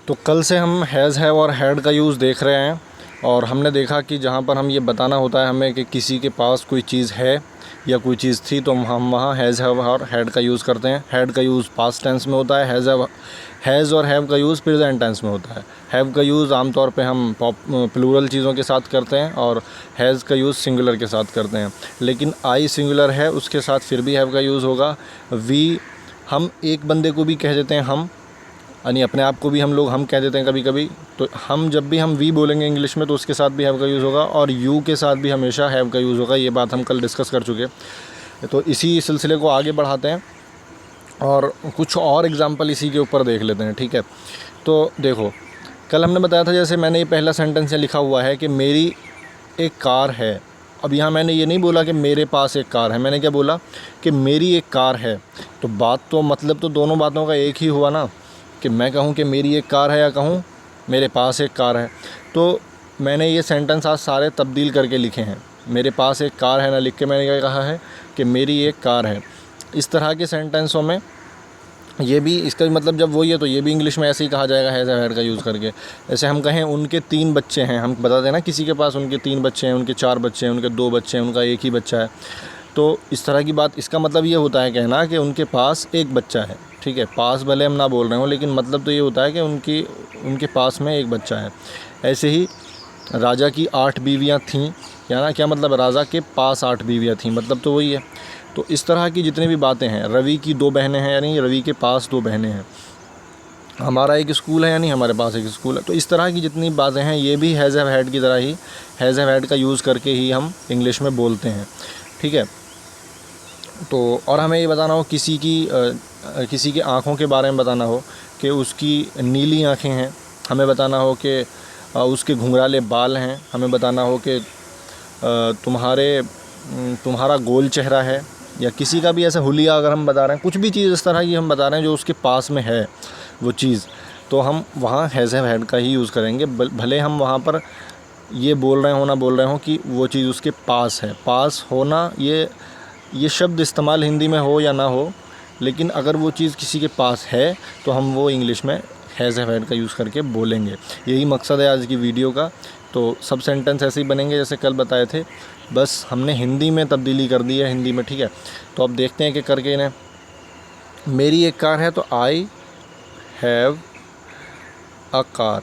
तो कल से हम हैज़, हैव और हैड का यूज़ देख रहे हैं और हमने देखा कि जहाँ पर हम ये बताना होता है हमें कि किसी के पास कोई चीज़ है या कोई चीज़ थी, तो हम वहाँ हैज़, हैव और हैड का यूज़ करते हैं। हैड का यूज़ पास्ट टेंस में होता है, हैज़ और हैव का यूज़ प्रेजेंट टेंस में होता है। हैव का यूज़ आमतौर पे हम प्लूरल चीज़ों के साथ करते हैं और हैज़ का यूज़ सिंगुलर के साथ करते हैं। लेकिन आई सिंगुलर है, उसके साथ फिर भी हैव का यूज़ होगा। वी, हम एक बंदे को भी कह देते हैं हम, यानी अपने आप को भी हम लोग हम कह देते हैं कभी कभी। तो हम जब भी हम वी बोलेंगे इंग्लिश में तो उसके साथ भी हैव का यूज़ होगा और यू के साथ भी हमेशा हैव का यूज़ होगा। ये बात हम कल डिस्कस कर चुके हैं। तो इसी सिलसिले को आगे बढ़ाते हैं और कुछ और एग्जांपल इसी के ऊपर देख लेते हैं, ठीक है। तो देखो, कल हमने बताया था, जैसे मैंने ये पहला सेंटेंस यहाँ लिखा हुआ है कि मेरी एक कार है। अब यहाँ मैंने ये नहीं बोला कि मेरे पास एक कार है, मैंने क्या बोला कि मेरी एक कार है। तो बात तो मतलब तो दोनों बातों का एक ही हुआ ना, कि मैं कहूँ कि मेरी एक कार है या कहूँ मेरे पास एक कार है। तो मैंने ये सेंटेंस आज सारे तब्दील करके लिखे हैं। मेरे पास एक कार है ना लिख के मैंने क्या कहा है कि मेरी एक कार है। इस तरह के सेंटेंसों में ये भी, इसका भी मतलब जब वही है तो ये भी इंग्लिश में ऐसे ही कहा जाएगा हैज़, हैव, हैड का यूज़ करके। जैसे हम कहें उनके 3 बच्चे हैं, हम बता दें ना किसी के पास उनके 3 बच्चे हैं, उनके 4 बच्चे हैं, उनके 2 बच्चे हैं, उनका एक ही बच्चा है। तो इस तरह की बात, इसका मतलब ये होता है कहना कि उनके पास एक बच्चा है, ठीक है। पास भले हम ना बोल रहे हों, लेकिन मतलब तो ये होता है कि उनके पास में एक बच्चा है। ऐसे ही राजा की 8 बीवियाँ थीं, या ना क्या मतलब, राजा के पास 8 बीवियाँ थीं, मतलब तो वही है। तो इस तरह की जितनी भी बातें हैं, रवि की 2 बहनें हैं, यानी रवि के पास 2 बहनें हैं। हमारा एक स्कूल है, यानी हमारे पास एक स्कूल है। तो इस तरह की जितनी बातें हैं ये भी हैज़, हैव, हैड की तरह ही हैज़, हैव, हैड का यूज़ करके ही हम इंग्लिश में बोलते हैं, ठीक है। तो और हमें ये बताना हो किसी की आँखों के बारे में बताना हो कि उसकी नीली आँखें हैं, हमें बताना हो कि उसके घुंघराले बाल हैं, हमें बताना हो कि तुम्हारा गोल चेहरा है, या किसी का भी ऐसा हुलिया अगर हम बता रहे हैं, कुछ भी चीज़ इस तरह की हम बता रहे हैं जो उसके पास में है वो चीज़, तो हम वहाँ हैज़, हैव, हैड का ही यूज़ करेंगे। भले हम वहाँ पर ये बोल रहे हों कि वो चीज़ उसके पास है। पास होना, ये शब्द इस्तेमाल हिंदी में हो या ना हो, लेकिन अगर वो चीज़ किसी के पास है तो हम वो इंग्लिश में हैज़, हैव, हैड का यूज़ करके बोलेंगे। यही मकसद है आज की वीडियो का। तो सब सेंटेंस ऐसे ही बनेंगे जैसे कल बताए थे, बस हमने हिंदी में तब्दीली कर दी है, हिंदी में, ठीक है। तो अब देखते हैं कि करके इन्हें। मेरी एक कार है, तो आई हैव अ कार,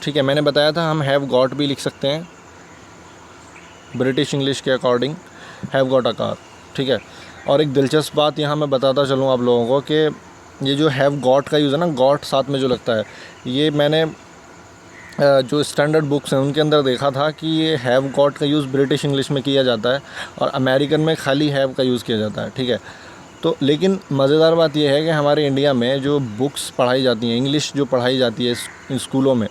ठीक है। मैंने बताया था हम हैव गॉट भी लिख सकते हैं, ब्रिटिश इंग्लिश के according have got a car, ठीक है। और एक दिलचस्प बात यहाँ मैं बताता चलूँ आप लोगों को कि ये जो हैव गॉट का यूज़ है ना, गॉट साथ में जो लगता है, ये मैंने जो स्टैंडर्ड बुक्स हैं उनके अंदर देखा था कि ये हैव गॉट का यूज़ ब्रिटिश इंग्लिश में किया जाता है और अमेरिकन में खाली हैव का यूज़ किया जाता है, ठीक है। तो लेकिन मज़ेदार बात यह है कि हमारे इंडिया में जो बुक्स पढ़ाई जाती हैं, इंग्लिश जो पढ़ाई जाती है स्कूलों में,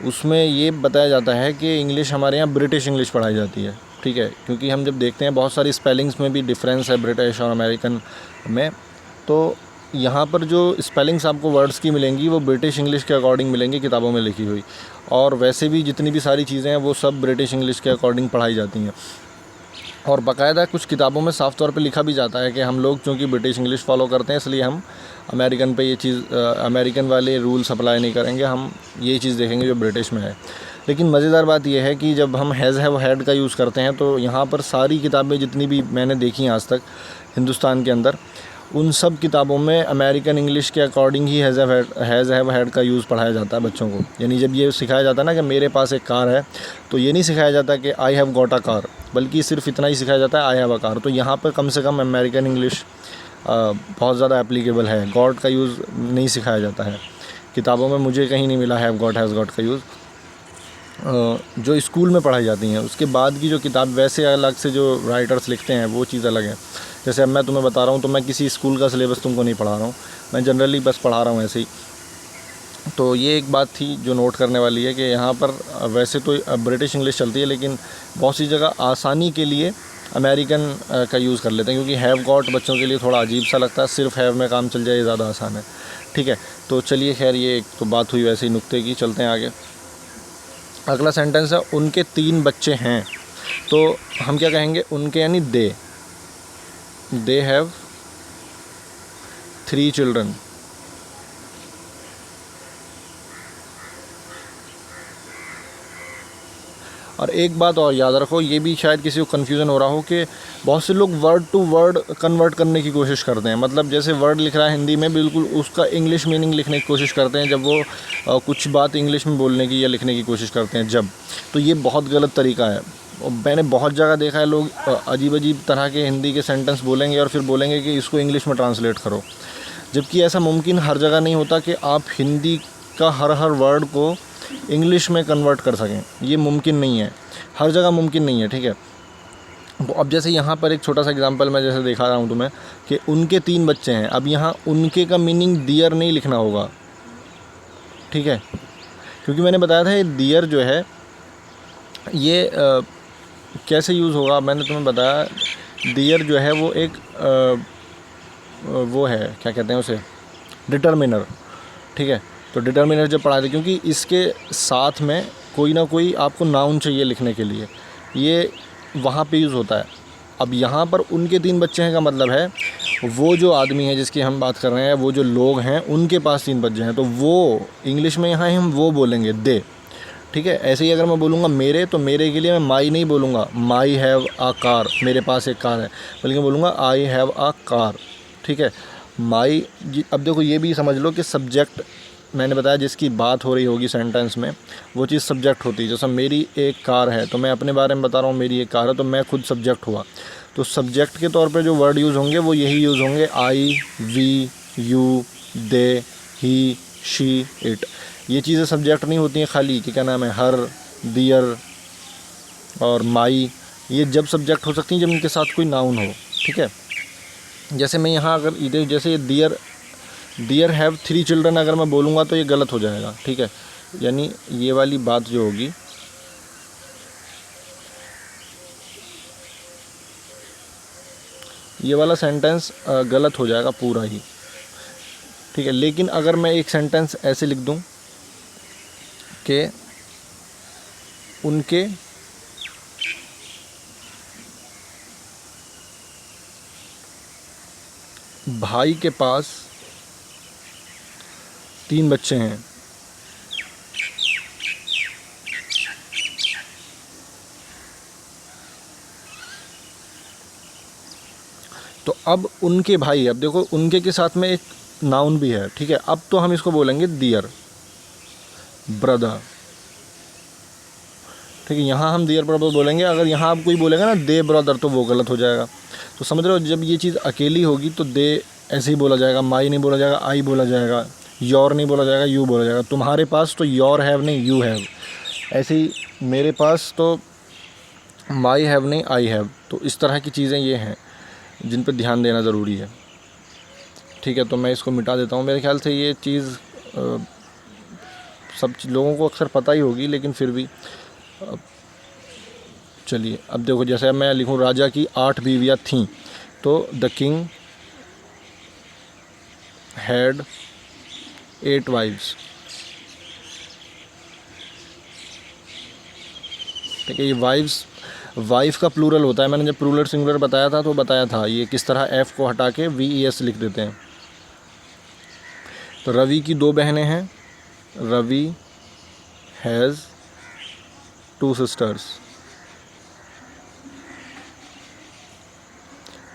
उसमें ये बताया जाता है कि इंग्लिश हमारे यहाँ ब्रिटिश इंग्लिश पढ़ाई जाती है, ठीक है। क्योंकि हम जब देखते हैं बहुत सारी स्पेलिंग्स में भी डिफरेंस है ब्रिटिश और अमेरिकन में, तो यहाँ पर जो स्पेलिंग्स आपको वर्ड्स की मिलेंगी वो ब्रिटिश इंग्लिश के अकॉर्डिंग मिलेंगी किताबों में लिखी हुई, और वैसे भी जितनी भी सारी चीज़ें हैं वो सब ब्रिटिश इंग्लिश के अकॉर्डिंग पढ़ाई जाती हैं। और बाकायदा कुछ किताबों में साफ़ तौर पे लिखा भी जाता है कि हम लोग चूँकि ब्रिटिश इंग्लिश फॉलो करते हैं इसलिए हम अमेरिकन पे ये चीज़ अमेरिकन वाले रूल्स अप्लाई नहीं करेंगे, हम यही चीज़ देखेंगे जो ब्रिटिश में है। लेकिन मज़ेदार बात यह है कि जब हम हैज़, हैव, हैड का यूज़ करते हैं तो यहाँ पर सारी किताबें जितनी भी मैंने देखी हैं आज तक हिंदुस्तान के अंदर, उन सब किताबों में अमेरिकन इंग्लिश के according he has, have, had का यूज़ पढ़ाया जाता है बच्चों को। यानी जब ये सिखाया जाता है ना कि मेरे पास एक कार है, तो ये नहीं सिखाया जाता कि I have got a car, बल्कि सिर्फ इतना ही सिखाया जाता है आई हैव अ कार। तो यहाँ पर कम से कम अमेरिकन इंग्लिश बहुत ज़्यादा एप्लीकेबल है। गॉट का यूज़ नहीं सिखाया जाता है किताबों में, मुझे कहीं नहीं मिला हैव गॉट, हैज़ गॉट का यूज़। जो स्कूल में पढ़ाई जाती हैं उसके बाद की जो किताब वैसे अलग से जो राइटर्स लिखते हैं वो चीज़ अलग है। जैसे अब मैं तुम्हें बता रहा हूँ तो मैं किसी स्कूल का सिलेबस तुमको नहीं पढ़ा रहा हूँ, मैं जनरली बस पढ़ा रहा हूँ ऐसे ही। तो ये एक बात थी जो नोट करने वाली है कि यहाँ पर वैसे तो ब्रिटिश इंग्लिश चलती है, लेकिन बहुत सी जगह आसानी के लिए अमेरिकन का यूज़ कर लेते हैं, क्योंकि हैव गॉट बच्चों के लिए थोड़ा अजीब सा लगता है, सिर्फ हैव में काम चल जाए ये ज़्यादा आसान है, ठीक है। तो चलिए खैर, ये एक तो बात हुई वैसे ही नुक्ते की, चलते हैं आगे। अगला सेंटेंस है उनके 3 बच्चे हैं, तो हम क्या कहेंगे, उनके यानी दे हैव 3 चिल्ड्रन, और एक बात और याद रखो, ये भी शायद किसी को कन्फ्यूज़न हो रहा हो कि बहुत से लोग वर्ड टू वर्ड कन्वर्ट करने की कोशिश करते हैं। मतलब जैसे वर्ड लिख रहा है हिंदी में, बिल्कुल उसका इंग्लिश मीनिंग लिखने की कोशिश करते हैं जब वो कुछ बात इंग्लिश में बोलने की या लिखने की कोशिश करते हैं जब, तो ये बहुत गलत तरीका है। और मैंने बहुत जगह देखा है लोग अजीब अजीब तरह के हिंदी के सेंटेंस बोलेंगे और फिर बोलेंगे कि इसको इंग्लिश में ट्रांसलेट करो, जबकि ऐसा मुमकिन हर जगह नहीं होता कि आप हिंदी का हर वर्ड को इंग्लिश में कन्वर्ट कर सकें। ये मुमकिन नहीं है, हर जगह मुमकिन नहीं है, ठीक है। तो अब जैसे यहाँ पर एक छोटा सा एग्जांपल मैं जैसे दिखा रहा हूँ तुम्हें कि उनके 3 बच्चे हैं। अब यहाँ उनके का मीनिंग डियर नहीं लिखना होगा, ठीक है, क्योंकि मैंने बताया था ये डियर जो है ये कैसे यूज़ होगा। मैंने तुम्हें बताया डियर जो है वो एक वो है, क्या कहते हैं उसे, डिटर्मिनर, ठीक है। तो डिटर्मिनर जब पढ़ाते, क्योंकि इसके साथ में कोई ना कोई आपको नाउन चाहिए लिखने के लिए, ये वहाँ पे यूज़ होता है। अब यहाँ पर उनके 3 बच्चे हैं का मतलब है वो जो आदमी है जिसकी हम बात कर रहे हैं, वो जो लोग हैं उनके पास 3 बच्चे हैं, तो वो इंग्लिश में यहाँ हम वो बोलेंगे दे, ठीक है। ऐसे ही अगर मैं बोलूँगा मेरे, तो मेरे के लिए मैं माई नहीं बोलूँगा माई हैव आ कार, मेरे पास एक कार है, बल्कि बोलूँगा आई हैव आ कार, ठीक है। माई, अब देखो ये भी समझ लो कि सब्जेक्ट, मैंने बताया जिसकी बात हो रही होगी सेंटेंस में वो चीज़ सब्जेक्ट होती है। जैसा मेरी एक कार है, तो मैं अपने बारे में बता रहा हूँ मेरी एक कार है, तो मैं खुद सब्जेक्ट हुआ। तो सब्जेक्ट के तौर पे जो वर्ड यूज़ होंगे वो यही यूज़ होंगे, I, we, you, they, he, she, it. ये चीज़ें सब्जेक्ट नहीं होती हैं खाली कि क्या नाम है हर, दियर और माई, ये जब सब्जेक्ट हो सकती हैं जब इनके साथ कोई नाउन हो, ठीक है। जैसे मैं यहाँ अगर इधर जैसे डियर हैव 3 चिल्ड्रन अगर मैं बोलूँगा तो ये गलत हो जाएगा, ठीक है। यानी ये वाली बात जो होगी, ये वाला सेंटेंस गलत हो जाएगा पूरा ही, ठीक है। लेकिन अगर मैं एक सेंटेंस ऐसे लिख दूं कि उनके भाई के पास 3 बच्चे हैं, तो अब उनके भाई, अब देखो उनके के साथ में एक नाउन भी है, ठीक है। अब तो हम इसको बोलेंगे डियर ब्रदर, ठीक है। यहाँ हम डियर ब्रदर बोलेंगे। अगर यहाँ आप कोई बोलेगा ना दे ब्रदर तो वो गलत हो जाएगा। तो समझ रहे हो, जब ये चीज़ अकेली होगी तो दे ऐसे ही बोला जाएगा, माई नहीं बोला जाएगा, आई बोला जाएगा, योर नहीं बोला जाएगा, यू बोला जाएगा। तुम्हारे पास तो योर हैव नहीं यू हैव, ऐसे ही मेरे पास तो माई हैव नहीं आई हैव। तो इस तरह की चीज़ें ये हैं जिन पर ध्यान देना ज़रूरी है, ठीक है। तो मैं इसको मिटा देता हूँ। मेरे ख्याल से ये चीज़ सब लोगों को अक्सर पता ही होगी, लेकिन फिर भी चलिए। अब देखो जैसे अब मैं लिखूँ राजा की 8 बीवियाँ थीं, तो द किंग हैड 8 वाइव्स, ठीक है। ये वाइफ का प्लूरल होता है। मैंने जब प्लूरल सिंगुलर बताया था तो बताया था ये किस तरह एफ़ को हटा के VES लिख देते हैं। तो रवि की 2 बहनें हैं, रवि हैज़ 2 सिस्टर्स,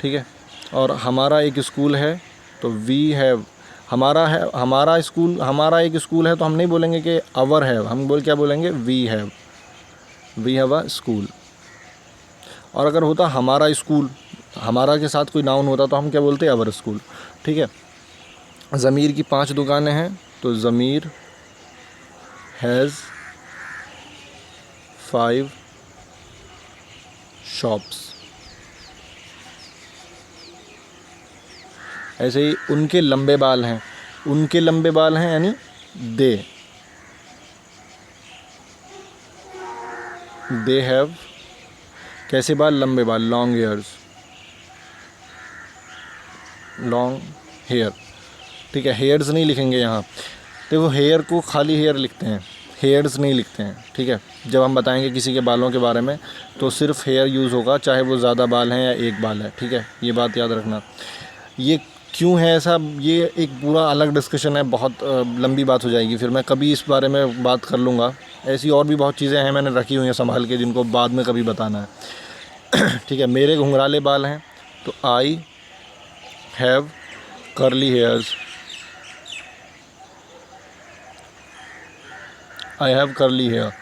ठीक है। और हमारा एक स्कूल है, तो वी हैव, हमारा हमारा एक स्कूल है, तो हम नहीं बोलेंगे कि अवर हैव, हम क्या बोलेंगे वी हैव अ स्कूल। और अगर होता हमारा स्कूल, हमारा के साथ कोई नाउन होता तो हम क्या बोलते अवर स्कूल, ठीक है। ज़मीर की 5 दुकानें हैं, तो ज़मीर हैज़ 5 शॉप्स। ऐसे ही उनके लंबे बाल हैं, उनके लंबे बाल हैं यानी दे हैव कैसे बाल, लंबे बाल, लॉन्ग हेयर, ठीक है। हेयर्स नहीं लिखेंगे यहाँ, देखो हेयर को खाली हेयर लिखते हैं, हेयर्स नहीं लिखते हैं, ठीक है। जब हम बताएंगे किसी के बालों के बारे में तो सिर्फ हेयर यूज़ होगा, चाहे वो ज़्यादा बाल हैं या एक बाल है, ठीक है। ये बात याद रखना। ये क्यों है ऐसा, ये एक पूरा अलग डिस्कशन है, बहुत लंबी बात हो जाएगी, फिर मैं कभी इस बारे में बात कर लूँगा ऐसी और भी बहुत चीज़ें हैं मैंने रखी हुई हैं संभाल के, जिनको बाद में कभी बताना है। ठीक है, मेरे घुंघराले बाल हैं तो I have curly hairs, I have curly hair.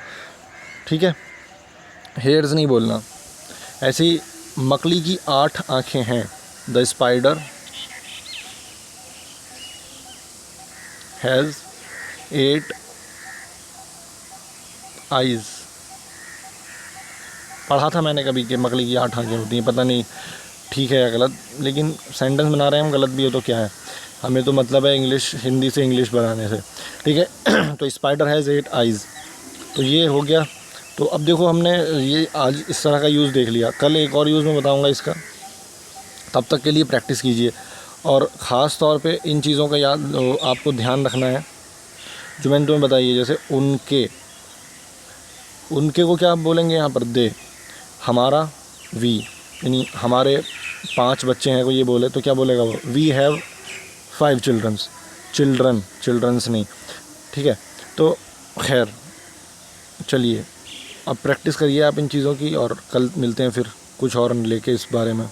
ठीक है, हेयर्स नहीं बोलना। ऐसी मकड़ी की 8 आँखें हैं। The spider has 8 eyes. पढ़ा था मैंने कभी कि मकड़ी की 8 आँखें होती हैं, पता नहीं ठीक है या गलत, लेकिन सेंटेंस बना रहे हैं हम, गलत भी हो तो क्या है, हमें तो मतलब है इंग्लिश, हिंदी से इंग्लिश बनाने से। ठीक है। तो स्पाइडर हैज़ 8 आइज़, तो ये हो गया। तो अब देखो हमने ये आज इस तरह का यूज़ देख लिया, कल एक और यूज़ मैं बताऊंगा इसका, तब तक के लिए प्रैक्टिस कीजिए। और ख़ास तौर पे इन चीज़ों का याद आपको ध्यान रखना है जो मैंने तुम्हें बताई है। जैसे उनके, उनके को क्या आप बोलेंगे यहाँ पर? दे। हमारा वी, यानी हमारे 5 बच्चे हैं, कोई ये बोले तो क्या बोलेगा वो? We have 5 childrens. Children, childrens नहीं। ठीक है, तो खैर चलिए अब प्रैक्टिस करिए आप इन चीज़ों की, और कल मिलते हैं फिर कुछ और लेके इस बारे में।